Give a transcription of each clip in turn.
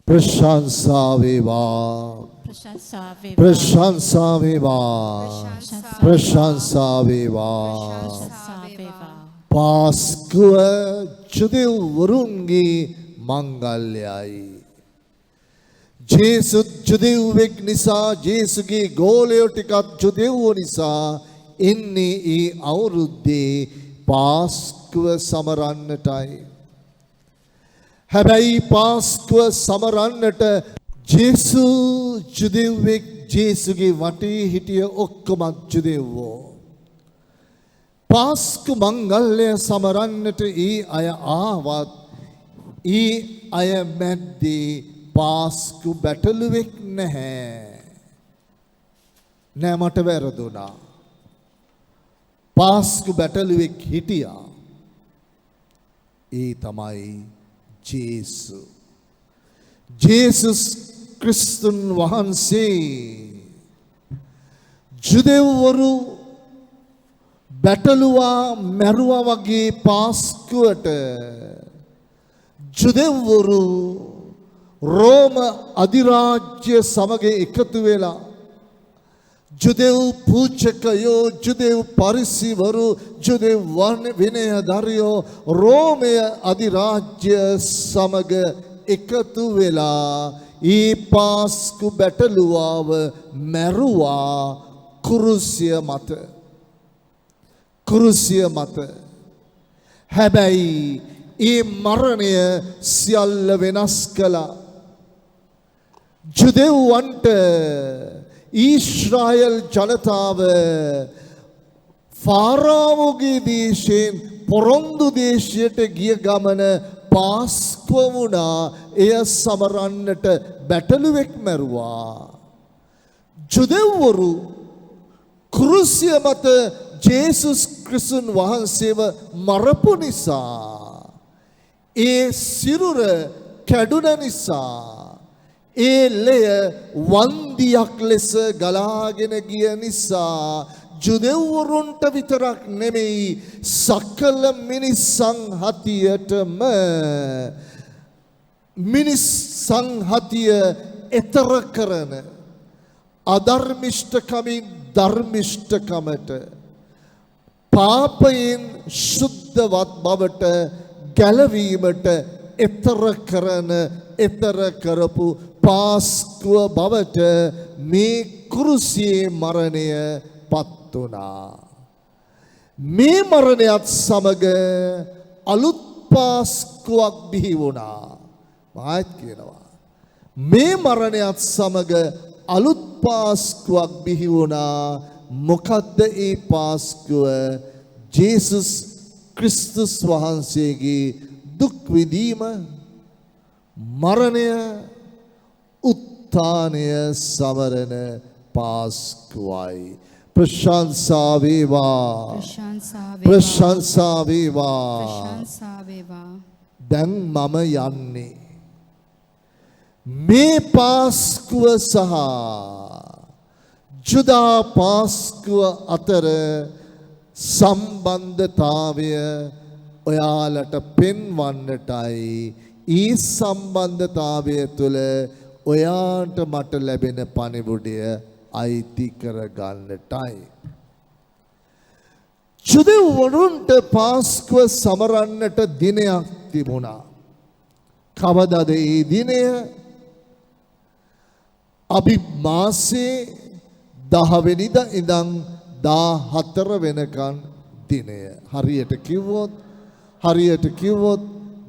प्रशंसा वेवा प्रशंसा वेवा प्रशंसा वेवा प्रशंसा वेवा प्रशंसा वेवा පාස්කුව ජුදෙව්වරුන්ගේ මංගල්‍යයි. ජේසුස් ජුදෙව්වෙක් නිසා ජේසුගේ ගෝලයෝ ටිකත් ජුදෙව්වෝ නිසා එන්නේ ඒ අවුරුද්දේ පාස්කුව සමරන්නටයි. හැබැයි පාස්කුව සමරන්නට ජේසු ජුදෙව්වෙක් ජේසුගේ වටේ හිටිය ඔක්කොම ජුදෙව්වෝ. පාස්කු මංගල්‍ය සමරන්නට ඒ අය ආවත් ඒ අය මැද්දේ පාස්කු බැටළුවෙක් නැහැ. නෑ මට වැරදුනා. පාස්කු බැටළුවෙක් හිටියා. ඒ තමයි ජේසු. ජේසුස් ක්‍රිස්තුන් වහන්සේ ජුදෙව්වරු බැටළුවා මැරුවා වගේ පාස්කුවට ජුදෙව්වරු රෝම අධිරාජ්‍ය සමග එකතු වෙලා ජුදෙව් පූජකයෝ ජුදෙව් පරිසිවරු ජුදෙව් විනයධාරියෝ රෝමය අධිරාජ්‍ය සමග එකතු වෙලා ඒ පාස්කු බැටළුවාව මැරුවා කුරුසිය මත. හැබැයි ඒ මරණය සියල්ල වෙනස් කළා. ජුදෙව්වන්ට ඊශ්‍රායල් ජනතාව ෆාරාවෝගේ දේශයෙන් පොරොන්දු දේශයට ගිය ගමන පාස්කුව වුණා. එය සමරන්නට බැටළුවෙක් මැරුවා. ජුදෙව්වරු කුරුසිය මත ජේසුස් ක්‍රිස්තුන් වහන්සේව මරපු නිසා ඒ සිරුර කැඩුන නිසා ඒ ලෙය වන්දියක් ලෙස ගලාගෙන ගිය නිසා ජුදෙව්වරුන්ට විතරක් නෙමෙයි සකල මිනිස් සංහතිය එතර කරන අධර්මිෂ්ඨකමින් ධර්මිෂ්ඨකමට පාපයෙන් සුද්ධවත් බවට ගැලවීමට එතර කරපු පාස්කුව බවට මේ කුරුසියේ මරණය පත් වුණා. මේ මරණයත් සමග අලුත් පාස්කුවක් බිහි වුණා. මාත් කියනවා මේ මරණයත් සමග අලුත් පාස්කුවක් බිහි වුණා. මොකද්ද ඒ පාස්කුව? ජේසුස් ක්‍රිස්තුස් වහන්සේගේ දුක් විඳීම, මරණය, උත්ථානය සමරන පාස්කුවයි. ප්‍රශංසා වේවා. ප්‍රශංසා වේවා. දැන් මම යන්නේ මේ පාස්කුව සහ ජුදා පාස්කුව අතර සම්බන්ධතාවය ඔයාලට පෙන්වන්නටයි. ඊ සම්බන්ධතාවය තුළ ඔයාට මට ලැබෙන පණිවුඩය අයිති කරගන්නටයි. ජුදෙව්වරුන්ට පාස්කුව සමරන්නට දිනයක් තිබුණා. කවදද ඒ දිනය? අබිබ් මාසේ 10 වෙනිදා ඉඳන් 14 වෙනකන් දිනය. හරියට කිව්වොත්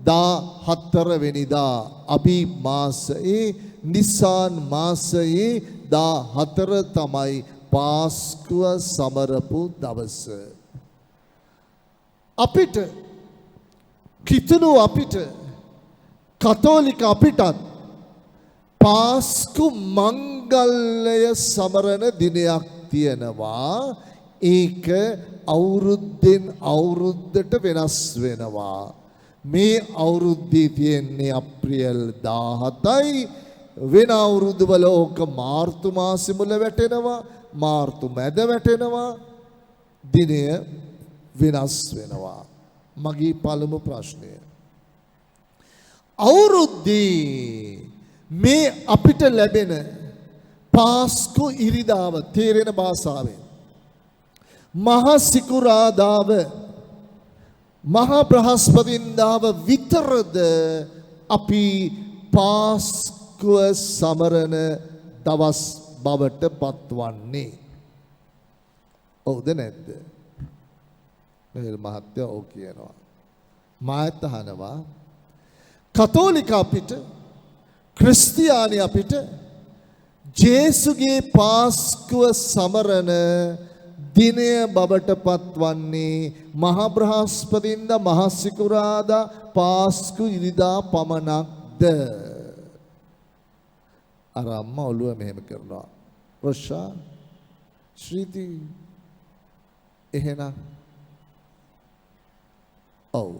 14 වෙනිදා අබිබ් මාසයේ නිසාන් මාසයේ 14 තමයි පාස්කුව සමරපු දවස. අපිට කිතුණු අපිට කතෝලික අපිටත් පාස්කු මංගල්‍යය සමරන දිනයක් තියෙනවා. ඒක අවුරුද්දෙන් අවුරුද්දට වෙනස් වෙනවා. මේ අවුරුද්දේ තියෙන්නේ අප්‍රේල් 17යි. වෙන අවුරුදුවල ඕක මාර්තු මාසෙ මුල වැටෙනවා, මාර්තු මැද වැටෙනවා. දිනය වෙනස් වෙනවා. මගේ පළමු ප්‍රශ්නය. අවුරුද්දේ මේ අපිට ලැබෙන පාස්කු ඉරිදාව තේරෙන භාෂාවෙන් මහ සිකුරාදාව මහ බ්‍රහස්පතින්දාව විතරද අපි පාස්කුව සමරන දවස් බවට පත්වන්නේ. ඔව්ද නැද්ද? මෙහෙල් මහත්තයා ඔව් කියනවා. මාත් අහනවා කතෝලික අපිට ක්‍රිස්තියානි අපිට ජේසුගේ පාස්කුව සමරන දිනය බවට පත්වන්නේ මහ බ්‍රහස්පතින්දා මහ සිකුරාදා පාස්කු ඉරිදා පමණක්ද? අර අම්මා ඔළුව මෙහෙම කරනවා. රොෂා ශ්‍රීති එහෙනම් ඔව්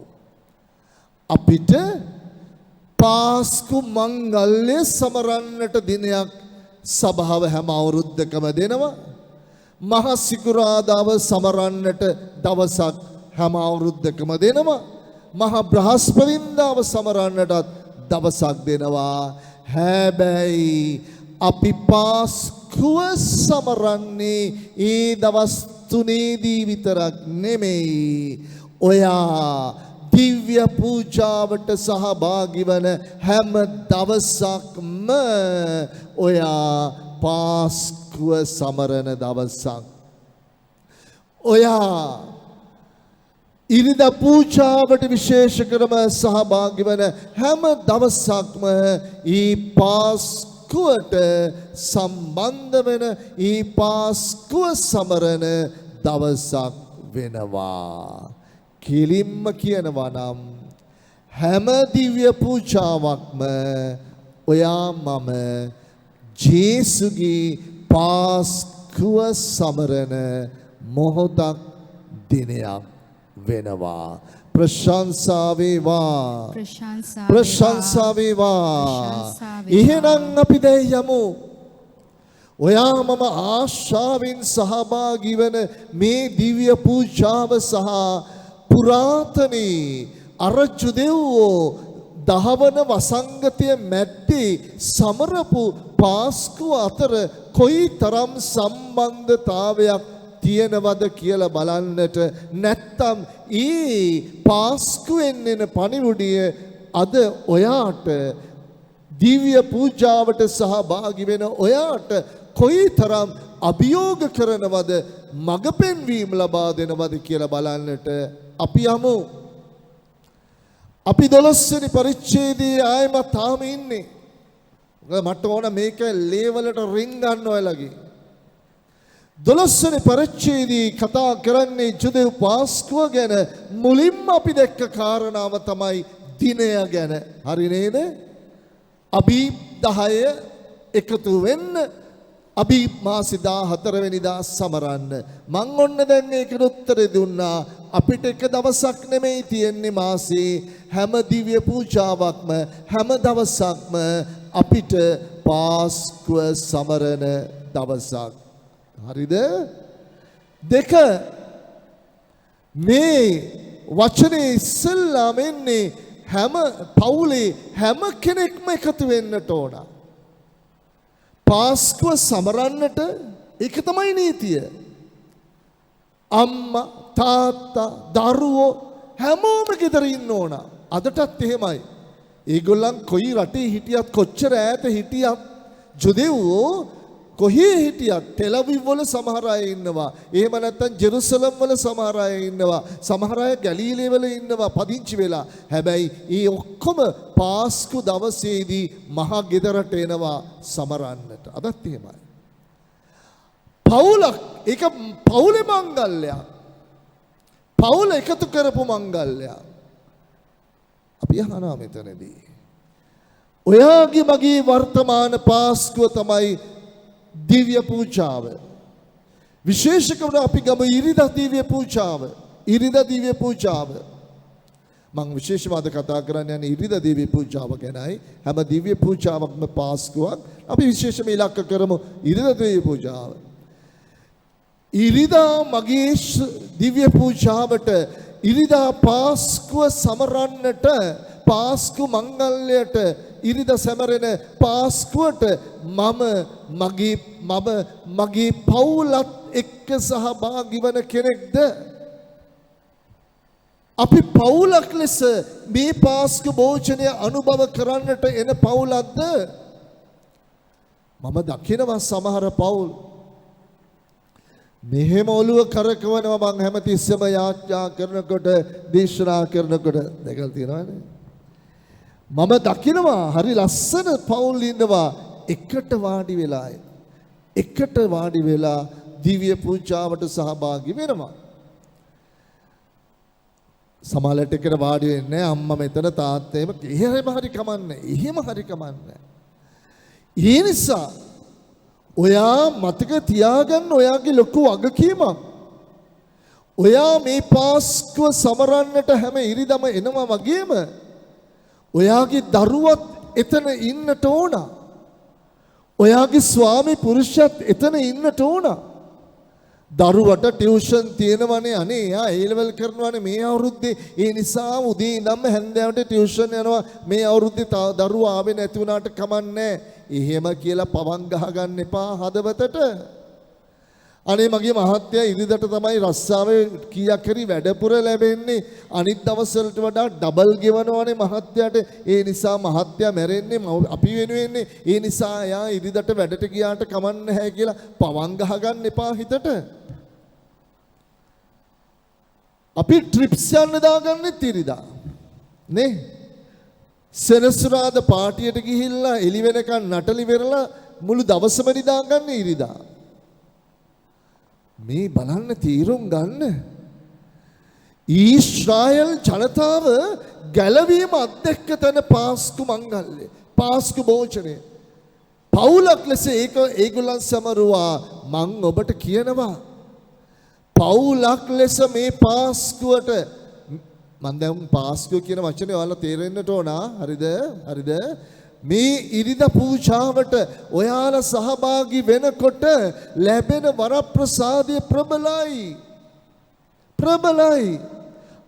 අපිට පාස්කු මංගල්‍ය සමරන්නට දිනයක් සභාව හැම අවුරුද්දකම දෙනවා. මහ සිකුරාදාව සමරන්නට දවසක් හැම අවුරුද්දකම දෙනවා. මහ බ්‍රහස්පතින්දාව සමරන්නටත් දවසක් දෙනවා. හැබැයි අපි පාස්කුව සමරන්නේ ඒ දවස් තුනේදී විතරක් නෙමෙයි. ඔයා දිව්‍ය පූජාවට සහභාගී වන හැම දවසක්ම ඔයා පාස්කුව සමරන දවසක්. ඔයා ඉරිදා පූජාවට විශේෂ ක්‍රම සහභාගී වන හැම දවසක්ම ඊ පාස්කුවට සම්බන්ධ වෙන ඊ පාස්කුව සමරන දවසක් වෙනවා. කිලින්ම කියනවා නම් හැම දිව්‍ය පූජාවක්ම ඔයා මම ජේසුගේ පාස්කුව සමරන මොහොතක් දිනයක් වෙනවා. ප්‍රශංසා වේවා. ප්‍රශංසා වේවා. එහෙනම් අපි දැන් යමු. ඔයා මම ආශාවෙන් සහභාගී වන මේ දිව්‍ය පූජාව සහ පුරාතනී අරජු දෙව්වෝ දහවන වසංගතය මැද්දේ සමරපු පාස්කුව අතර කොයි තරම් සම්බන්ධතාවයක් තියෙනවද කියලා බලන්නට නැත්තම් ඒ පාස්කුවෙන් එන පණිවුඩිය අද ඔයාට දිව්‍ය පූජාවට සහභාගී වෙන ඔයාට කොයි තරම් අභියෝග කරනවද මඟ පෙන්වීම ලබා දෙනවද කියලා බලන්නට අපි යමු. අපි 12 වෙනි පරිච්ඡේදයේ ආයම තාම ඉන්නේ. මට ඕන මේක ලේවලට රින් ගන්න ඔයලගේ. 12 වෙනි පරිච්ඡේදයේ කතා කරන්නේ ජුදෙව් පාස්කුව ගැන. මුලින්ම අපි දැක්ක කාරණාව තමයි දිනය ගැන. හරි නේද? අබීබ් 10 එකතු වෙන්න අබීබ් මාසෙ 14 වෙනිදා සමරන්න. මං ඔන්න දැන් ඒකට උත්තර දුන්නා. අපිට එක දවසක් නෙමෙයි තියෙන්නේ මාසේ. හැම දිව්‍ය පූජාවක්ම හැම දවසක්ම අපිට පාස්කුව සමරන දවසක්. හරිද? දෙක මේ වචනේ ඉස්සල්ලාම එන්නේ හැම පවුලේ හැම කෙනෙක්ම එකතු වෙන්නට ඕන. පාස්කුව සමරන්නට ඒක තමයි නීතිය. අම්මා තාත්තා දරුවෝ හැමෝම ගෙදර ඉන්න ඕන. අදටත් එහෙමයි. ඒගොල්ලන් කොයි රටේ හිටියත් කොච්චර ඈත හිටියත් ජුදෙව්වෝ කොහේ හිටියත් ටෙලවිව් වල සමහර අය ඉන්නවා. එහෙම නැත්නම් ජෙරුසලම් වල සමහර අය ඉන්නවා. සමහර අය ගැලීලේ වල ඉන්නවා පදිංචි වෙලා. හැබැයි ඒ ඔක්කොම පාස්කු දවසේදී මහා ගෙදරට එනවා සමරන්නට. අදත් එහෙමයි. පවුලක් ඒක පවුලේ මංගල්‍යයක්. පවුල එකතු කරපු මංගල්‍යයක්. අපි අහනවා මෙතනදී. ඔයාගේ මගේ වර්තමාන පාස්කුව තමයි දිව්‍ය පූජාව. විශේෂකව අපි ගම ඉරිදා දිව්‍ය පූජාව. ඉරිදා දිව්‍ය පූජාව. මම විශේෂව අද කතා කරන්න යන්නේ ඉරිදා දිව්‍ය පූජාව ගැනයි. හැම දිව්‍ය පූජාවක්ම පාස්කුවක්. අපි විශේෂම ඉලක්ක කරමු ඉරිදා දිව්‍ය පූජාව. ඉරිදා මගේ දිව්‍ය පූජාවට ඉරිදා පාස්කුව සමරන්නට පාස්කු මංගල්‍යයට ඉරිදා සැමරෙන පාස්කුවට මගේ පවුලත් එක්ක සහභාගී වන කෙනෙක්ද? අපි පවුලක් ලෙස මේ පාස්කු භෝජනය අනුභව කරන්නට එන පවුලක්ද? මම දකිනවා සමහර පවුල් මෙහෙම ඔළුව කරකවනවා මං හැමතිස්සෙම යාඥා කරනකොට දේශනා කරනකොට දැකලා තියෙනවනේ. මම දකිනවා හරි ලස්සන පවුල් ඉන්නවා එකට වාඩි වෙලා දිව්‍ය පූජාවට සහභාගී වෙනවා. සමහරට එකට වාඩි වෙන්නේ අම්මා මෙතන තාත්තා එහෙම හරි කමන්නේ. ඒ නිසා ඔයා මතක තියාගන්න ඔයාගේ ලොකු වගකීමක්. ඔයා මේ පාස්කුව සමරන්නට හැම ඉරිදම එනවා වගේම ඔයාගේ දරුවත් එතන ඉන්නට ඕන. ඔයාගේ ස්වාමි පුරුෂයත් එතන ඉන්නට ඕන. දරුවට ටියුෂන් තියෙනවනේ අනේ එයා A level කරනවානේ මේ අවුරුද්දේ ඒ නිසා උදේ ඉඳන්ම හැන්දෑවට ටියුෂන් යනවා මේ අවුරුද්දේ දරුවා ආවේ නැති වුණාට කමන්නේ එහෙම කියලා පවන් ගහ ගන්න එපා හදවතට. අනේ මගේ මහත්තයා ඉරිදට තමයි රස්සාවේ කීයක් හරි වැඩපුර ලැබෙන්නේ අනිත් දවස්වලට වඩා ඩබල් ගෙවනවානේ මහත්තයාට. ඒ නිසා මහත්තයා මැරෙන්නේ අපි වෙනුවෙන්නේ. ඒ නිසා එයා ඉරිදට වැඩට ගියාට කමන්නේ නැහැ කියලා පවන් ගහ ගන්න එපා හිතට. අපි ට්‍රිප්ස් යන්න දාගන්නෙත් ඉරිදා නේ. සෙනසුරාදා පාටියට ගිහිල්ලා එළි වෙනකන් නටලි වෙරලා මුළු දවසම නිදාගන්නේ ඉරිදා. මේ බලන්න තීරුම් ගන්න. ඊශ්‍රායල් ජනතාව ගැලවීම අත්දැක්ක තැන පාස්කු මංගල්‍ය පාස්කු භෝජනය පවුලක් ලෙස ඒගොල්ලන් සමරුවා. මං ඔබට කියනවා පවුලක් ලෙස මේ පාස්කුවට මම දැන් පාස්කුව කියන වචනේ ඔයාලා තේරෙන්නට ඕන. හරිද? මේ ඉරිදා පූජාවට ඔයාලා සහභාගී වෙනකොට ලැබෙන වරප්‍රසාදය ප්‍රබලයි.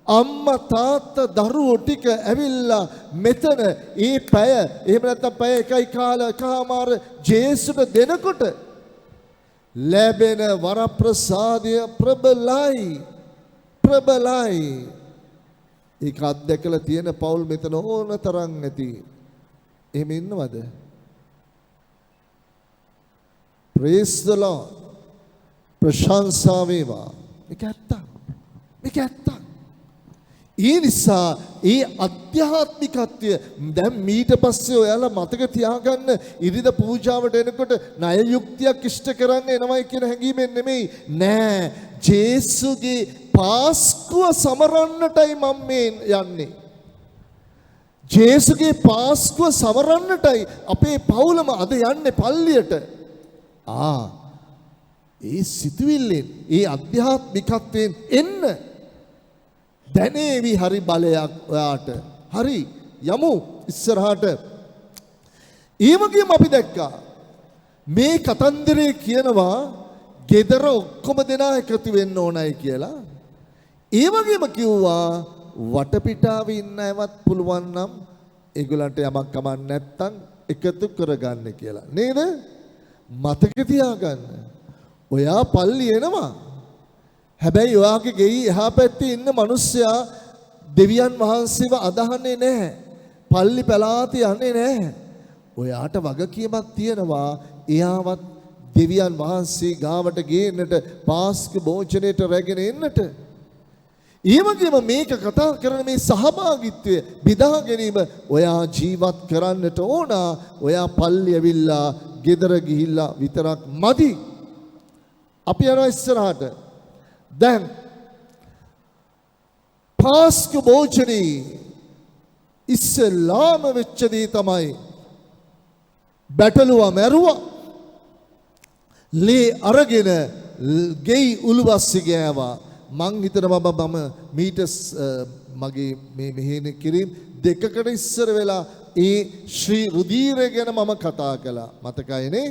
අම්මා තාත්තා දරුවෝ ටික ඇවිල්ලා මෙතන ඒ පැය එහෙම නැත්නම් පැය එකයි කාලකමාර ජේසුට දෙනකොට ලැබෙන වරප්‍රසාදය ප්‍රබලයි. ඒක අත්දැකලා තියෙන පවුල් මෙතන ඕන තරම් නැති. එහෙම ඉන්නවද? praise the Lord. ප්‍රශංසා වේවා. මේක ඇත්ත. ඒ නිසා ඒ අධ්‍යාත්මිකත්වය දැන් මීට පස්සේ ඔයාලා මතක තියාගන්න ඉරිදා පූජාවට එනකොට ණය යුක්තියක් ඉෂ්ට කරන්න එනවයි කියන හැඟීමෙන් නෙමෙයි. නෑ ජේසුගේ පාස්කුව සමරන්නටයි මම මේ යන්නේ. ජේසුගේ පාස්කුව සමරන්නටයි අපේ පවුලම අද යන්නේ පල්ලියට. ඒ සිතුවිල්ලෙන් ඒ අධ්‍යාත්මිකත්වයෙන් එන්න දැනේවි හරි බලයක් ඔයාට. හරි යමු ඉස්සරහට. ඒ වගේම අපි දැක්කා මේ කතන්දරේ කියනවා ගෙදර ඔක්කොම දෙනා එකතු වෙන්න ඕනයි කියලා. ඒ වගේම කිව්වා වටපිටාවේ ඉන්න අයවත් පුළුවන් නම් ඒගොල්ලන්ට යමක් කමක් නැත්තම් එකතු කරගන්න කියලා. නේද? මතක තියාගන්න. ඔයා පල්ලි එනවා. හැබැයි ඔයාගේ ගෙයි එහා පැත්තේ ඉන්න මිනිස්සයා දෙවියන් වහන්සේව අදහන්නේ නැහැ. පල්ලි පළාතේ යන්නේ නැහැ. ඔයාට වගකීමක් තියෙනවා. එයාවත් දෙවියන් වහන්සේ ගාවට ගේන්නට පාස්ක භෝජනයට රැගෙන එන්නට. ඒ වගේම මේක කතා කරන මේ සහභාගීත්වය බෙදා ගැනීම ඔයා ජීවත් කරන්නට ඕන. ඔයා පල්ලි ඇවිල්ලා ගෙදර ගිහිල්ලා විතරක් මදි. අපි යනවා ඉස්සරහට. දැන් පාස්ක භෝජනේ ඉස්සෙල්ලාම වෙච්ච දේ තමයි බැටළුවා මැරුවා. ලේ අරගෙන ගෙයි උළුවස්සේ ගෑවා. මං හිතනවා මම මීට මගේ මේ මෙහෙණ කිරීම දෙකකට ඉස්සර වෙලා ඒ ශ්‍රී රුධීරය ගැන මම කතා කළා. මතකයිනේ?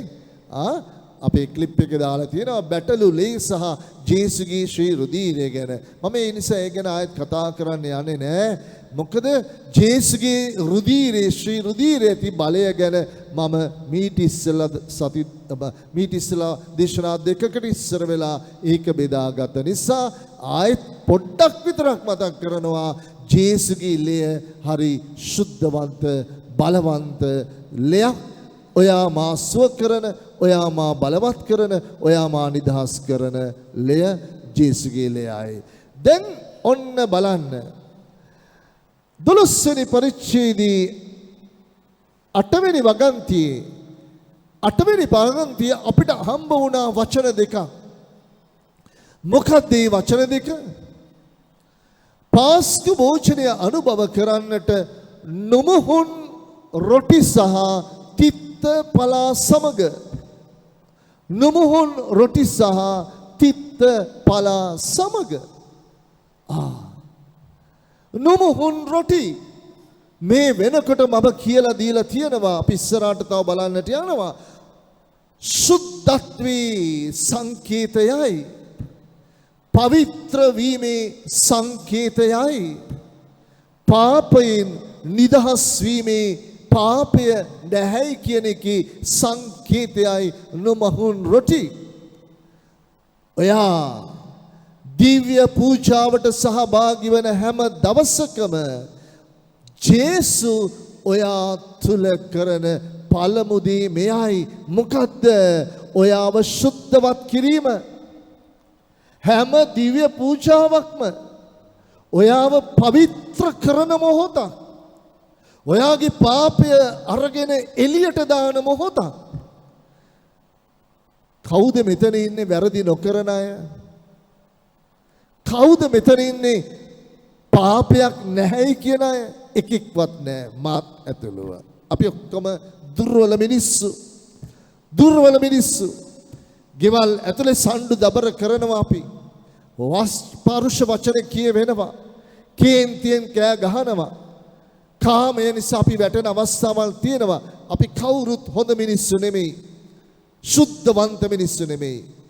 අපේ ක්ලිප් එකේ දාලා තියෙනවා බැටළු ලේ සහ ජේසුගේ ශ්‍රී රුධීරය ගැන. මම ඒ නිසා ඒ ගැන ආයෙත් කතා කරන්න යන්නේ නැහැ. මොකද ජේසුගේ රුධීරයේ ශ්‍රී රුධීරයේ ති බලය ගැන මම මීට ඉස්සලා දේශනා දෙකකට ඉස්සර වෙලා ඒක බෙදාගත නිසා ආයෙත් පොඩ්ඩක් විතරක් මතක් කරනවා ජේසුගේ ලය හරි ශුද්ධවන්ත බලවන්ත ලයක්. ඔයා මා සුව කරන, ඔයා මා බලවත් කරන, ඔයා මා නිදහස් කරන ලය ජේසුගේ ලයයි. දැන් ඔන්න බලන්න 12 වෙනි පරිච්ඡේදයේ 8 වෙනි වගන්තියේ අපිට හම්බ වුණා වචන දෙකක්. මොකක්ද මේ වචන දෙක? පාස්කු භෝජනය අනුභව කරන්නට නොමුහුන් රොටි සහ තිත්ත පලා සමග. නොමුහුන් රොටි සහ තිත්ත පලා සමග. නොමුහුන් රොටි මේ වෙනකොට මම කියලා දීලා තියෙනවා. අපි ඉස්සරහට තව බලන්නට යනවා. සුද්ධත්වයේ සංකේතයයි, පවිත්‍ර වීමේ සංකේතයයි, පාපයෙන් නිදහස් වීමේ, පාපය නැහැයි කියන එකේ සංකේතයයි නොමුහුන් රොටි. ඔයා දිව්‍ය පූජාවට සහභාගී වන හැම දවසකම ජේසු ඔයා තුල කරන පළමු දේ මෙයයි. මොකද්ද? ඔයාව සුද්ධවත් කිරීම. හැම දිව්‍ය පූජාවක්ම ඔයාව පවිත්‍ර කරන මොහොතක්. ඔයාගේ පාපය අරගෙන එළියට දාන මොහොතක්. කවුද මෙතන ඉන්නේ වැරදි නොකරන අය? කවුද මෙතන ඉන්නේ පාපයක් නැහැයි කියන අය? එකෙක්වත් නැහැ, මාත් ඇතුළුව. අපි ඔක්කොම දුර්වල මිනිස්සු. ගෙවල් ඇතුලේ සම්ඩු දබර කරනවා අපි. පරුෂ වචන කියවෙනවා. කේන්තියෙන් කෑ ගහනවා. කාමය නිසා අපි වැටෙන අවස්ථාවල් තියෙනවා. අපි කවුරුත් හොඳ මිනිස්සු නෙමෙයි. සුද්ධවන්ත මිනිස්සු නෙමෙයි.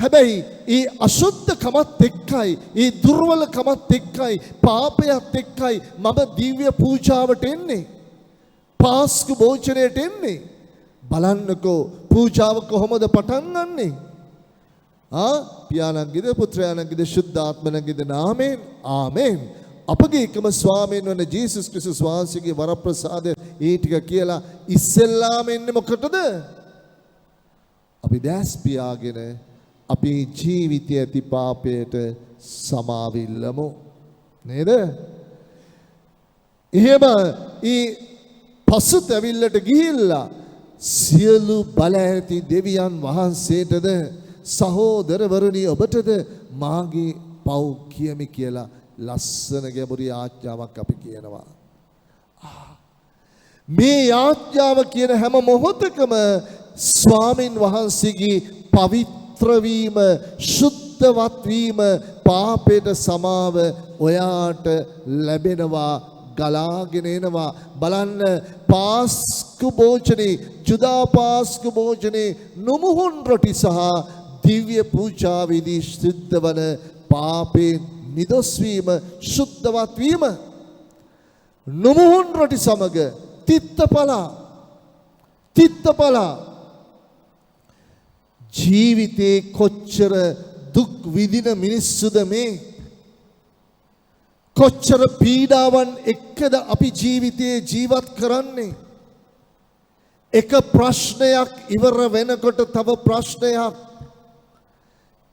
හැබැයි ඒ අශුද්ධකමත් එක්කයි, ඒ දුර්වලකමත් එක්කයි, පාපයත් එක්කයි මම දිව්‍ය පූජාවට එන්නේ. පාස්කු භෝජනයට එන්නේ. බලන්නකෝ පූජාව කොහොමද පටන් ගන්නෙ? පියාණන්ගේද පුත්‍රයාණන්ගේද ශුද්ධාත්මනගේද නාමයෙන් ආමේන්. අපගේ එකම ස්වාමීන් වන ජේසුස් ක්‍රිස්තුස් වහන්සේගේ වරප්‍රසාදය ඒ ටික කියලා ඉස්සෙල්ලාම එන්නේ මොකටද? අපි දැස් පියාගෙන අපේ ජීවිතයේ ඇති පාපයට සමාවිල්ලමු නේද? එහෙම ඒ පසුතැවිල්ලට ගිහිල්ලා සියලු බල ඇති දෙවියන් වහන්සේටද සහෝදරවරුනි ඔබටද මාගේ පව් කියමි කියලා ලස්සන ගැඹුරු ආඥාවක් අපි කියනවා. මේ ආඥාව කියන හැම මොහොතකම ස්වාමින් වහන්සේගේ පවිත්‍ර වීම, සුද්ධවත් වීම, පාපයට සමාව ඔයාට ලැබෙනවා, ගලාගෙන එනවා. බලන්න පාස්කු භෝජනේ, ජුදා පාස්කු භෝජනේ නොමුහුන් රොටි සහ දිව්‍ය පූජාවේදී සිද්ධ වන පාපේ නිදොස් වීම, සුද්ධවත් වීම. නොමුහුන් රොටි සමග තිත්තපලා ජීවිතේ කොච්චර දුක් විඳින මිනිස්සුද මේ? කොච්චර පීඩාවන් එක්කද අපි ජීවිතේ ජීවත් කරන්නේ? එක ප්‍රශ්නයක් ඉවර වෙනකොට තව ප්‍රශ්නයක්,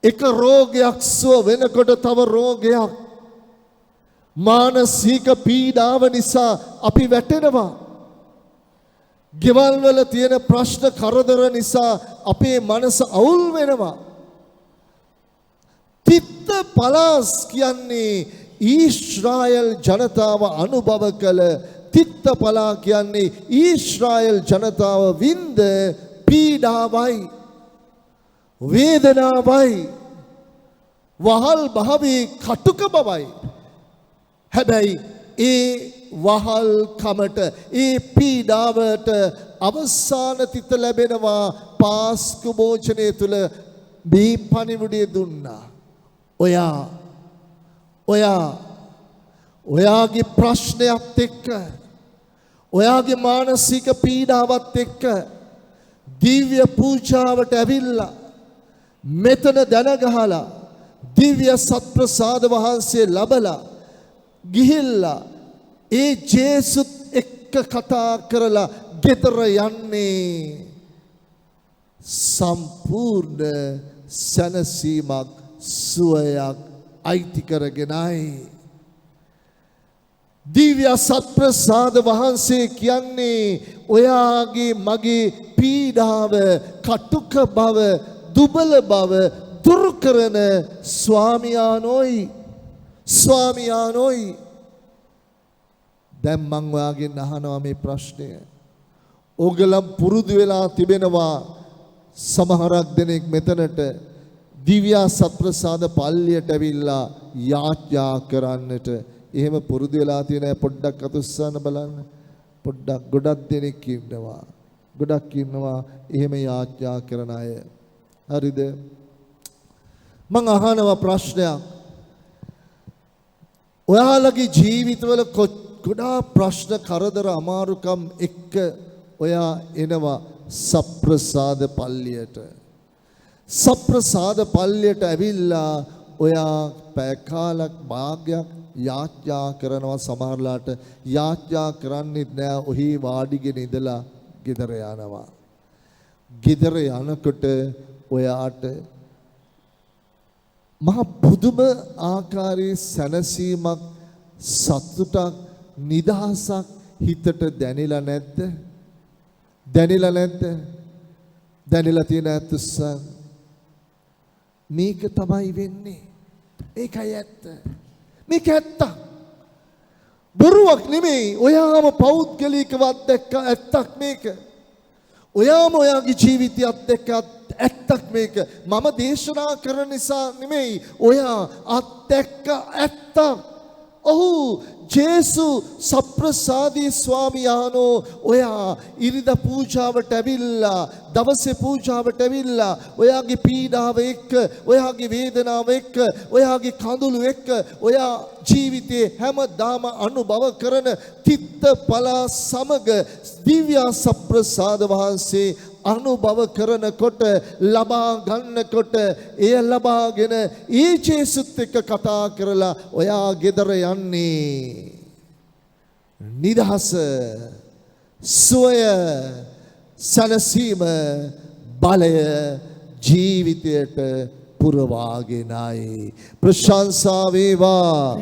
එක රෝගයක් සුව වෙනකොට තව රෝගයක්. මානසික පීඩාව නිසා අපි වැටෙනවා. ගෙවල් වල තියෙන ප්‍රශ්න කරදර නිසා අපේ මනස අවුල් වෙනවා. තිත්ත පලාස් කියන්නේ ඊශ්‍රායල් ජනතාව අනුභව කළ, තිත්ත පලා කියන්නේ ඊශ්‍රායල් ජනතාව වින්ද පීඩාවයි, වේදනාවයි, වහල් භාවී කටුක බවයි. හැබැයි ඒ වහල් කමට, ඒ පීඩාවට අවසාන තිත ලැබෙනවා පාස්කු භෝජනය තුල. මේ පණිවිඩය දුන්නා. ඔයා ඔයාගේ ප්‍රශ්නයත් එක්ක ඔයාගේ මානසික පීඩාවත් එක්ක දිව්‍ය පූජාවට ඇවිල්ලා මෙතන දැනගහලා දිව්‍ය සත්ප්‍රසාද වහන්සේ ලබලා ගිහිල්ලා ඒ ජේසුත් එක්ක කතා කරලා ගෙදර යන්නේ සම්පූර්ණ සැනසීමක් සුවයක් අයිති කරගෙනයි. දිව්‍ය සත්ප්‍රසාද වහන්සේ කියන්නේ ඔයාගේ මගේ පීඩාව කටුක බව දුබල බව දුරු කරන ස්වාමියානෝයි. දැන් මං ඔයාගෙන් අහනවා මේ ප්‍රශ්නය. ඕගලම් පුරුදු වෙලා තිබෙනවා සමහරක් දෙනෙක් මෙතනට දිව්‍ය සත්ප්‍රසාද පල්ලියට ඇවිල්ලා යාඥා කරන්නට. එහෙම පුරුදු වෙලා තියෙන අය පොඩ්ඩක් අතුස්සන්න බලන්න. පොඩ්ඩක් ගොඩක් දෙනෙක් ඉන්නවා. ගොඩක් ඉන්නවා එහෙම යාඥා කරන අය. හරිද? මං අහනවා ප්‍රශ්නයක්. ඔයාලගේ ජීවිතවල ගොඩාක් ප්‍රශ්න කරදර අමාරුකම් එක්ක ඔයා එනවා සප්‍රසාද පල්ලියට. සප්‍රසාද පල්ලියට ඇවිල්ලා ඔයා පැය කාලක් භාගයක් යාඥා කරනවා. සමහරලාට යාඥා කරන්නේ නෑ. ඔහි වාඩිගෙන ඉඳලා ගෙදර යනවා. ගෙදර යනකොට ඔයාට මහ පුදුම ආකාරයේ සැනසීමක් සතුටක් නිදහසක් හිතට දැනෙලා නැද්ද? දැනෙලා නැද්ද? දැනෙලා තියෙන ඇත්තසන් මේක තමයි වෙන්නේ. මේකයි ඇත්ත. මේක ඇත්ත. බොරුවක් නෙමෙයි. ඔයාම පෞද්ගලිකව අත්දැක්ක ඇත්තක් මේක. ඔයාම ඔයාගේ ජීවිතයත් එක්ක ඇත්තක් මේක. මම දේශනා කරන නිසා නෙමෙයි. ඔයා අත්දැක්ක ඇත්තක්. ඔහු ජේසු සප්‍රසාදී ස්වාමියානෝ ඔයා ඉරිදා පූජාවට ඇවිල්ලා දවසේ පූජාවට ඇවිල්ලා ඔයාගේ පීඩාව එක්ක ඔයාගේ වේදනාව එක්ක ඔයාගේ කඳුළු එක්ක ඔයා ජීවිතේ හැමදාම අනුභව කරන තිත්ත පලා සමග දිව්‍ය සප්‍රසාද වහන්සේ අනුභව කරනකොට ලබා ගන්නකොට එය ලබාගෙන ඒ ජේසුත් එක්ක කතා කරලා ඔයා ගෙදර යන්නේ නිදහස සුවය සැනසීම බලය ජීවිතයට පුරවාගෙනයි. ප්‍රශංසා වේවා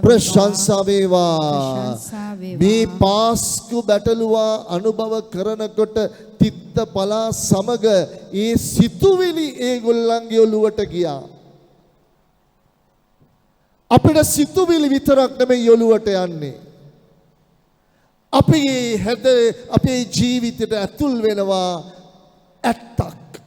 ප්‍රශංසා වේවා. මේ පාස්කු බැටළුවා අනුභව කරනකොට තිත්ත පලා සමග ඒ සිතුවිලි ඒගොල්ලන්ගේ ඔළුවට ගියා. අපිට සිතුවිලි විතරක් නෙමෙයි ඔළුවට යන්නේ. අපේ ජීවිතයට ඇතුල් වෙනවා ඇත්තක්.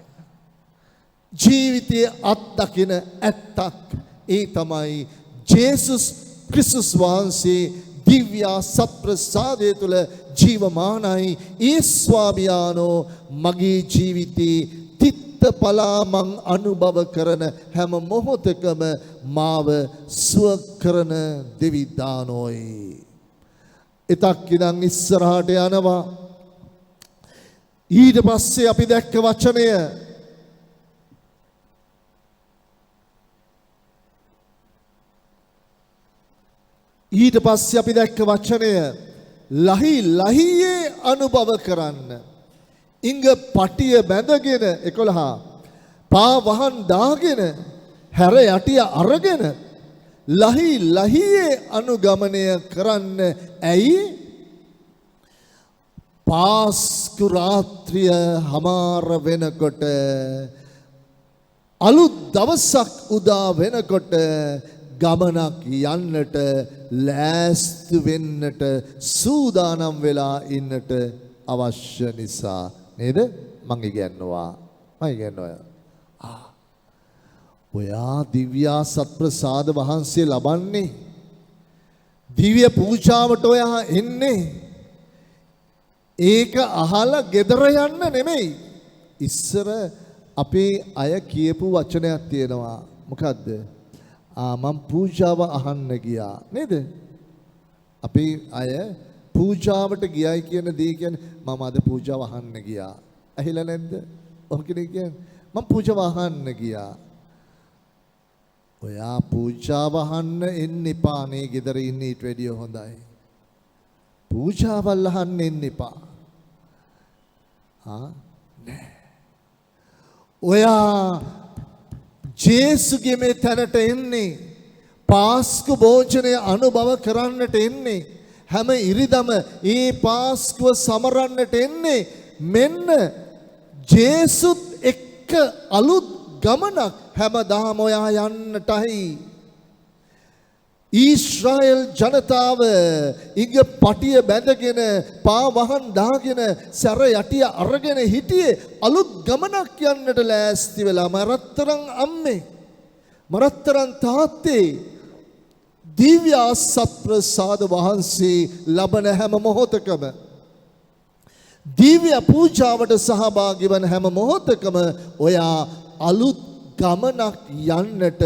ජීවිතයේ අත්දකින ඇත්තක්. ඒ තමයි ජේසුස් ක්‍රිස්තුස් වහන්සේ දිව්‍ය සත්ප්‍රසාදය තුළ ජීවමානයි. ඒ ස්වාමියානෝ මගේ ජීවිතේ තිත්ත පලා මං අනුභව කරන හැම මොහොතකම මාව සුව කරන දෙවිදානෝයි. එතක් ඉඳන් ඉස්සරහට යනවා. ඊට පස්සේ අපි දැක්ක වචනය ලහියේ අනුභව කරන්න. ඉංග පටිය බැඳගෙන 11 පා වහන් දාගෙන හැර යටිය අරගෙන ලහියේ අනුගමනය කරන්න. ඇයි? පාස්කු රාත්‍රිය හමාර වෙනකොට අලුත් දවසක් උදා වෙනකොට ගමනක් යන්නට ලෑස්ති වෙන්නට සූදානම් වෙලා ඉන්නට අවශ්‍ය නිසා නේද? මම ඉගෙනනවා. ඔයා දිව්‍ය සත්ප්‍රසාද වහන්සේ ලබන්නේ දිව්‍ය පූජාවට ඔයා එන්නේ ඒක අහලා ගෙදර යන්න නෙමෙයි. ඉස්සර අපේ අය කියපු වචනයක් තියෙනවා. මොකද්ද? මම පූජාව අහන්න ගියා නේද? අපි අය පූජාවට ගියයි කියන දේ කියන්නේ මම අද පූජාව අහන්න ගියා. ඇහිලා නැද්ද? ඔහොම කෙනෙක් කියන්නේ මම පූජාව අහන්න ගියා. ඔයා පූජාව අහන්න එන්න එපා නේ ගෙදර ඉන්න ඊට වැඩිය හොඳයි. පූජාවල් අහන්න එන්න එපා. නෑ. ඔයා ජේසුගේ මේ තැනට එන්නේ පාස්කු භෝජනය අනුභව කරන්නට එන්නේ හැම ඉරිදම ඒ පාස්කුව සමරන්නට එන්නේ මෙන්න ජේසුත් එක්ක අලුත් ගමනක් හැමදාම ඔයා යන්නටයි. ඊශ්‍රායෙල් ජනතාව ඉඟ පටිය බැඳගෙන පා වහන් දාගෙන සැර යටිය අරගෙන හිටියේ අලුත් ගමනක් යන්නට ලෑස්ති වෙලා මරත්තරන් අම්මේ මරත්තරන් තාත්තේ දිව්‍ය සත්ප්‍රසාද වහන්සේ ලබන හැම මොහොතකම දිව්‍ය පූජාවට සහභාගී වන හැම මොහොතකම ඔයා අලුත් ගමනක් යන්නට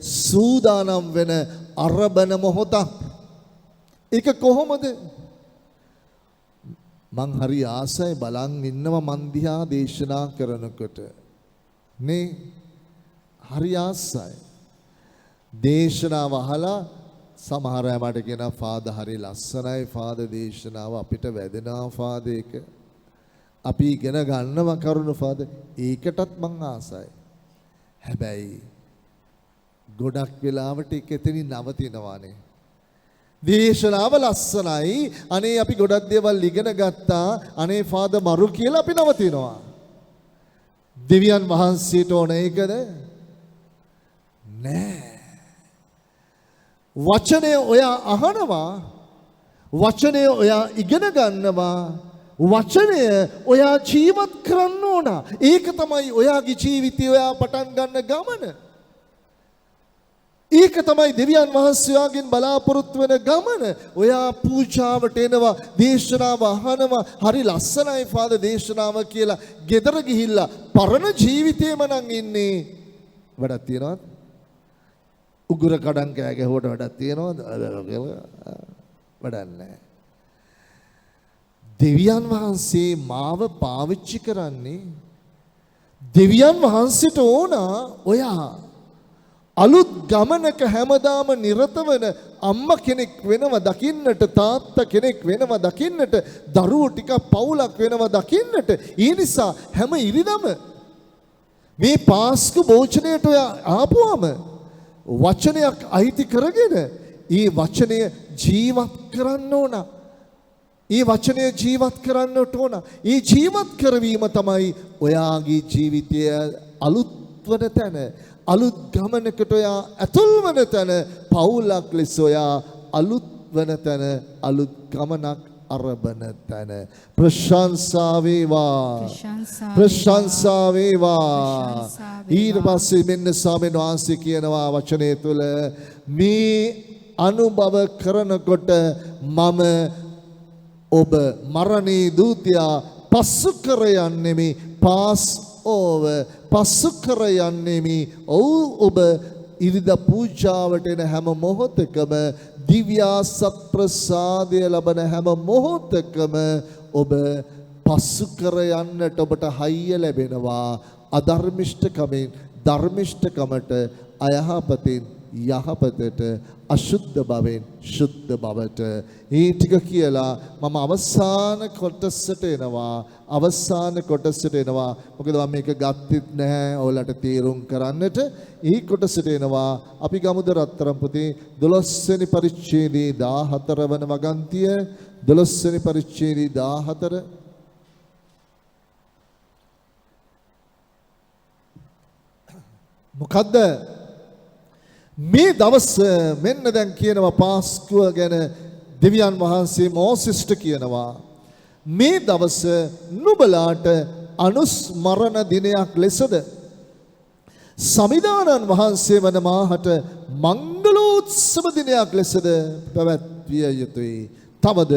සූදානම් වෙන අරබන මොහොතක්. ඒක කොහොමද? මං හරි ආසයි බලන් ඉන්නවා මන් දිහා දේශනා කරනකොට නේ හරි ආසයි දේශනාව අහලා සමහර අය මට කියනවා ෆාදර් හරි ලස්සනයි ෆාදර් දේශනාව අපිට වැදෙනවා ෆාදර් ඒක අපි ඉගෙන ගන්නවා කරුණු ෆාදර් ඒකටත් මං ආසයි. හැබැයි ගොඩක් වෙලාවට ඒක එතනින් නවතිනවානේ. දේශනාව ලස්සනයි අනේ අපි ගොඩක් දේවල් ඉගෙන ගත්තා අනේ ෆාදර් මරු කියලා අපි නවතිනවා. දෙවියන් වහන්සේට ඕන ඒකද? නෑ. වචනය ඔයා අහනවා වචනය ඔයා ඉගෙන ගන්නවා වචනය ඔයා ජීවත් කරන්න ඕන. ඒක තමයි ඔයාගේ ජීවිතය ඔයා පටන් ගන්න ගමන. ඒක තමයි දෙවියන් වහන්සේ ඔයාගෙන් බලාපොරොත්තු වෙන ගමන. ඔයා පූජාවට එනවා දේශනාව අහනවා හරි ලස්සනයි ෆාදර් දේශනාව කියලා ගෙදර ගිහිල්ලා පරණ ජීවිතේම නම් ඉන්නේ. වැඩක් තියනවද? උගුර කඩන් කෑ ගැහුවට වැඩක් තියනවද? වැඩක් නැහැ. දෙවියන් වහන්සේ මාව පාවිච්චි කරන්නේ දෙවියන් වහන්සේට ඕන ඔයා අලුත් ගමනක හැමදාම නිරත වෙන අම්මා කෙනෙක් වෙනව දකින්නට තාත්තා කෙනෙක් වෙනව දකින්නට දරුවෝ ටික පවුලක් වෙනව දකින්නට ඒ නිසා හැම ඉරිදම මේ පාස්කු භෝජනයට ඔයා ආපුවම වචනයක් අයිති කරගෙන ඒ වචනය ජීවත් කරන්න ඕන. ඒ වචනය ජීවත් කරන්නට ඕන. ඒ ජීවත් කරවීම තමයි ඔයාගේ ජීවිතය අලුත් වන තැන. අලුත් ගමනකට ඔයා ඇතුල් වන තැන පවුලක් ලෙස ඔයා අලුත් වන තැන අලුත් ගමනක් අරබන තැන. ප්‍රශංසා වේවා. ප්‍රශංසා වේවා. ඊට පස්සේ මෙන්න ස්වාමීන් වහන්සේ කියනවා වචනය තුළ මේ අනුභව කරනකොට මම ඔබ මරණී දූතයා පසු කර යන්නෙමි පාස් ඕව පසු කර යන්නෙමි. ඔබ ඉරිදා පූජාවට එන හැම මොහොතකම දිව්‍ය සත්ප්‍රසාදය ලබන හැම මොහොතකම ඔබ පසු කර යන්නට ඔබට හයිය ලැබෙනවා. අධර්මිෂ්ඨකමෙන් ධර්මිෂ්ඨකමට අයහපතින් යහපතට අශුද්ධ භවෙන් ශුද්ධ භවට. මේ ටික කියලා මම අවසාන කොටසට එනවා. අවසාන කොටසට එනවා. මොකද මම මේක ගත්තෙත් නැහැ ඔයාලට තීරුම් කරන්නට. මේ කොටසට එනවා. අපි ගමුද රත්තරන් පොතේ 12 වෙනි පරිච්ඡේදයේ 14 වන වගන්තිය 12 වෙනි පරිච්ඡේදයේ 14 මොකද්ද මේ දවස් මෙන්න දැන් කියනවා පාස්කුව ගැන දෙවියන් වහන්සේ මෝසෙස්ට කියනවා මේ දවස නුඹලාට අනුස්මරණ දිනයක් ලෙසද සමිදානන් වහන්සේ වන මාහට මංගලෝත්සව දිනයක් ලෙසද පැවැත්විය යුතුයි. තවද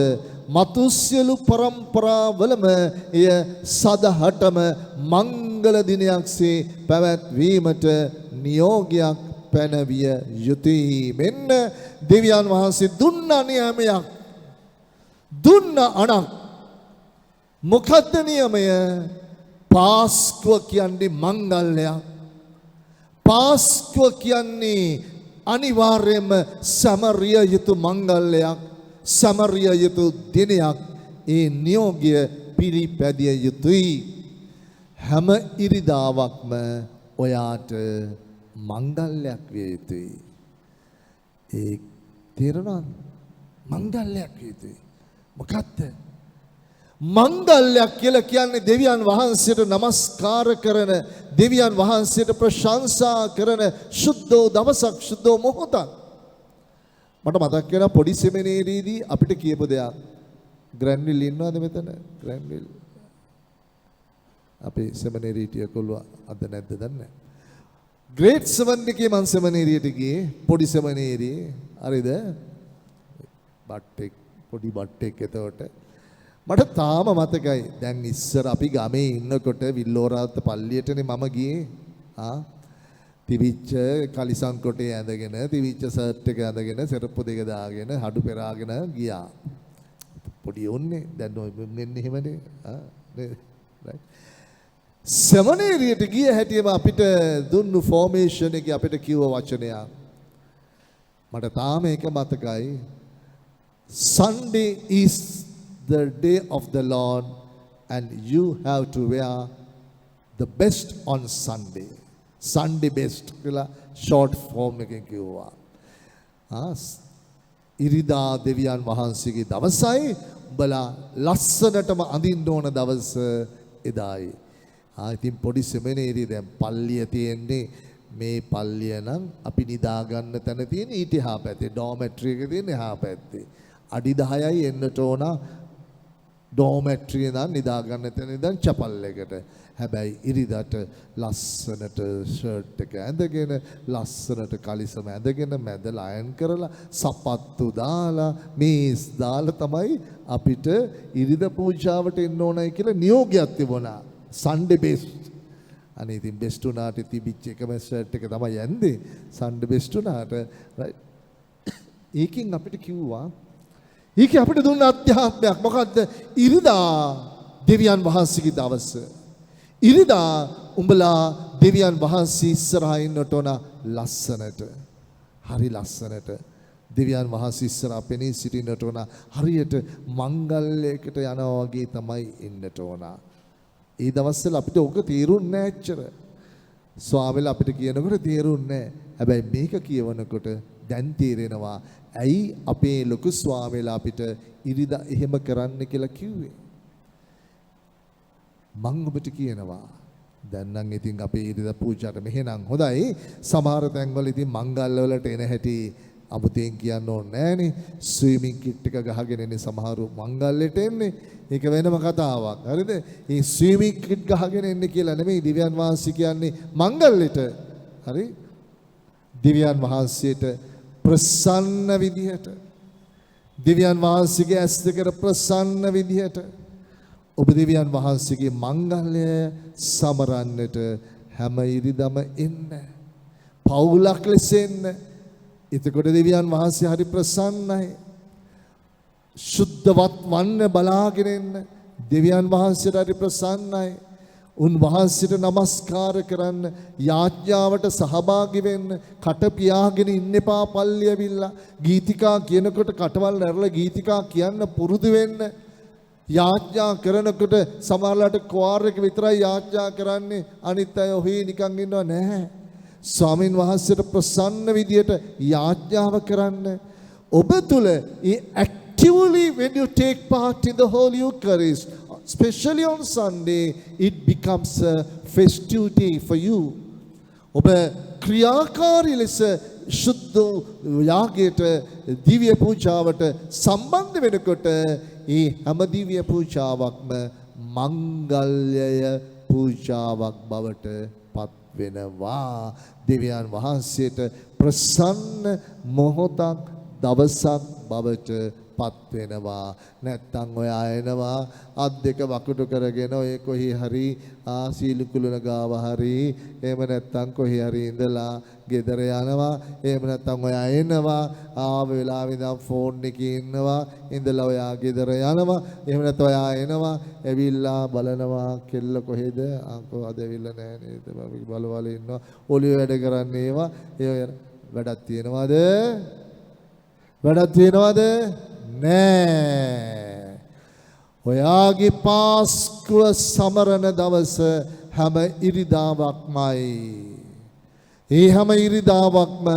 මතු සියලු පරම්පරාවලම එය සදහටම මංගල දිනයක්සේ පැවැත්වීමට නියෝගයක් පැනවිය යුතුයි. මෙන්න දෙවියන් වහන්සේ දුන්න නියමයක් දුන්න අණක්. මොකද්ද නියමය? පාස්කුව කියන්නේ මංගල්‍යයක්. පාස්කුව කියන්නේ අනිවාර්යයෙන්ම සමරිය යුතු මංගල්‍යයක්, සමරිය යුතු දිනයක්. ඒ නියෝගය පිළිපැදිය යුතුයි. හැම ඉරිදාවක්ම ඔයාට මංගල්‍යයක් විය යුතුයි. ඒ තේරෙනවද? මංගල්‍යයක් විය යුතුයි. මොකක්ද? මංගල්‍යයක් කියලා කියන්නේ දෙවියන් වහන්සේට নমස්කාර කරන, දෙවියන් වහන්සේට ප්‍රශංසා කරන සුද්ධ දවසක්, සුද්ධ මොහොතක්. මට මතක් වෙනවා පොඩි සෙමිනේරියේදී අපිට කියපු දෙයක්. ග්‍රැන්විල් ඉන්නවද මෙතන? ග්‍රැන්විල් අපේ සෙමිනේරියට කොල්ලුවා අද නැද්ද දන්නේ නැහැ. ග්‍රේඩ් 7 එකේ මං සෙමිනේරියට ගියේ, පොඩි සෙමිනේරියේ. හරිද? බට්ටෙක්, පොඩි බට්ටෙක්. එතකොට මට තාම මතකයි. දැන් ඉස්සර අපි ගමේ ඉන්නකොට විල්ලෝරාත් පල්ලියටනේ මම ගියේ. තිවිච්ච කලිසම් කොටේ ඇඳගෙන, තිවිච්ච ෂර්ට් එක ඇඳගෙන, සෙරප්පු දෙක දාගෙන, හඩු පෙරාගෙන ගියා. පොඩි උන්නේ. දැන් ඔය මෙන්න එහෙමනේ. right. සෙමිනේරියට ගිය හැටිම අපිට දුන්නු ෆෝමේෂන් එකේ අපිට කිව්ව වචනයක්. මට තාම ඒක මතකයි. Sunday is the day of the Lord and you have to wear the best on Sunday. Sunday best කියලා short form එකෙන් කිව්වා. ඉරිදා දෙවියන් වහන්සේගේ දවසයි, උඹලා ලස්සනටම අඳින්න ඕන දවස එදායි. ඉතින් පොඩි සෙමිනේරිය දැන් පල්ලිය තියෙන්නේ මේ පල්ලිය නම් අපි නිදා ගන්න තැන තියෙන ඊට එහා පැත්තේ, ඩෝමැට්‍රි එක තියෙන එහා පැත්තේ. අඩි 10යි එන්නට ඕන ඩෝමැට්‍රිය නම් නිදා ගන්න තැන ඉඳන් චපල් එකට. හැබැයි ඉරිදාට ලස්සනට ෂර්ට් එක ඇඳගෙන, ලස්සනට කලිසම ඇඳගෙන, මැදලා අයන් කරලා, සපත්තු දාලා, මේස් දාලා තමයි අපිට ඉරිදා පූජාවට එන්න ඕනයි කියලා නියෝගයක් තිබුණා. Sunday best. අනේ ඉතින් බෙස්ට් උනාට තිබිච්ච එකම ෂර්ට් එක තමයි ඇඳේ. Sunday best උනාට right. ඒකෙන් අපිට කිව්වා, ඒකේ අපිට දුන්න අධ්‍යාත්මයක් මොකද්ද? ඉරිදා දෙවියන් වහන්සේගේ දවස. ඉරිදා උඹලා දෙවියන් වහන්සේ ඉස්සරහා ඉන්නට ඕන ලස්සනට. හරි ලස්සනට. දෙවියන් වහන්සේ ඉස්සරහා පෙනී සිටින්නට ඕන. හරියට මංගල්‍යයකට යනවා වගේ තමයි ඉන්නට ඕන. ඒ දවස්වල අපිට ඕක තේරුන්නේ නැහැ ඇච්චර. ස්වාමීලා අපිට කියනකොට තේරුන්නේ නැහැ. හැබැයි මේක කියවනකොට දැන් තේරෙනවා. ඇයි අපේ ලොකු ස්වාමීලා අපිට ඉරිදා එහෙම කරන්න කියලා කිව්වේ? මම ඔබට කියනවා. දැන් නම් ඉතින් අපේ ඉරිදා පූජාට මෙහෙනම් හොඳයි. සමහර තැන්වල ඉතින් මංගල් වලට එන හැටි අමුතෙන් කියන්න ඕනේ නෑනේ. ස්විමින් කිට් එක ගහගෙන ඉන්නේ සමහරු මංගල්‍යයට එන්නේ. ඒක වෙනම කතාවක්. හරිද? මේ ස්විමින් කිට් ගහගෙන එන්නේ කියලා නෙමෙයි දිව්‍යන් වහන්සේ කියන්නේ මංගල්‍යයට. හරි? දිව්‍යන් වහන්සේට ප්‍රසන්න විදිහට, දිව්‍යන් වහන්සේගේ ඇස් දෙකට ප්‍රසන්න විදිහට ඔබ දිව්‍යන් වහන්සේගේ මංගල්‍ය සමරන්නට හැම ඉරිදම එන්න. පවුලක් ලෙස එන්න. එතකොට දෙවියන් වහන්සේ හරි ප්‍රසන්නයි. සුද්ධවත් වන්න බලාගෙන එන්න. දෙවියන් වහන්සේට හරි ප්‍රසන්නයි. උන්වහන්සේට নমස්කාර කරන්න, යාඥාවට සහභාගී වෙන්න, කට පියාගෙන ඉන්න එපා පල්ලි ඇවිල්ලා. ගීතිකා කියනකොට කටවල් නැරලා ගීතිකා කියන්න පුරුදු වෙන්න. යාඥා කරනකොට සමහරලාට කෝර් එක විතරයි යාඥා කරන්නේ, අනිත් අය ඔහි නිකන් ඉන්නව නැහැ. ස්වාමින් වහන්සේට ප්‍රසන්න විදියට යාඥාව කරන්න. ඔබ තුල actively when you take part in the Holy Eucharist, especially on Sunday, it becomes a festivity for you. ඔබ ක්‍රියාකාරී ලෙස සුද්ධ යාගයට, දිව්‍ය පූජාවට සම්බන්ධ වෙනකොට ඒ හැම දිව්‍ය පූජාවක්ම මංගල්‍යය පූජාවක් බවට පත් වෙනවා. දෙවියන් වහන්සේට ප්‍රසන්න මොහොතක්, දවසක් බවට පත් වෙනවා. නැත්තම් ඔයා එනවා අත් දෙක වකුටු කරගෙන ඔය කොහි හරි සීලුකුලන ගාව හරි එහෙම නැත්තම් කොහි හරි ඉඳලා ගෙදර යනවා. එහෙම නැත්තම් ඔයා එනවා ආව වෙලාවෙ ඉඳන් ෆෝන් එකේ ඉන්නවා. ඉඳලා ඔයා ගෙදර යනවා. එහෙම නැත්නම් ඔයා එනවා ඇවිල්ලා බලනවා කෙල්ල කොහෙද අංකෝ අද ඇවිල්ලා නැහැ නේද බලවල ඉන්නවා. ඔලිය වැඩ කරන්නේ ඒවා ඒ වැඩක් තියනවද? වැඩක් තියනවද? නෑ. ඔයාගේ පාස්කුව සමරන දවස හැම ඉරිදාවක්මයි. ඒ හැම ඉරිදාවක්ම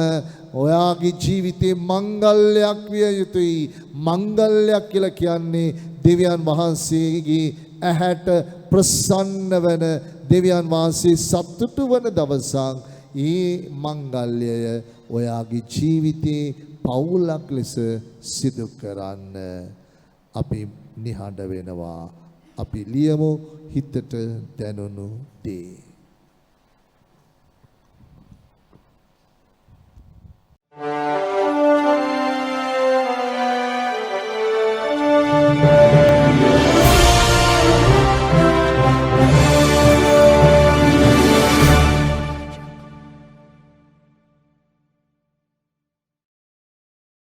ඔයාගේ ජීවිතේ මංගල්‍යයක් විය යුතුයි. මංගල්‍යයක් කියලා කියන්නේ දෙවියන් වහන්සේගේ ඇහැට ප්‍රසන්න වෙන දෙවියන් වහන්සේ සතුටු වන දවසක්. ඒ මංගල්‍යය ඔයාගේ ජීවිතේ පවුලක් ලෙස සිදු කරන්න අපි නිහඬ වෙනවා. අපි ලියමු හිතට දැනුණු දේ. Thank you.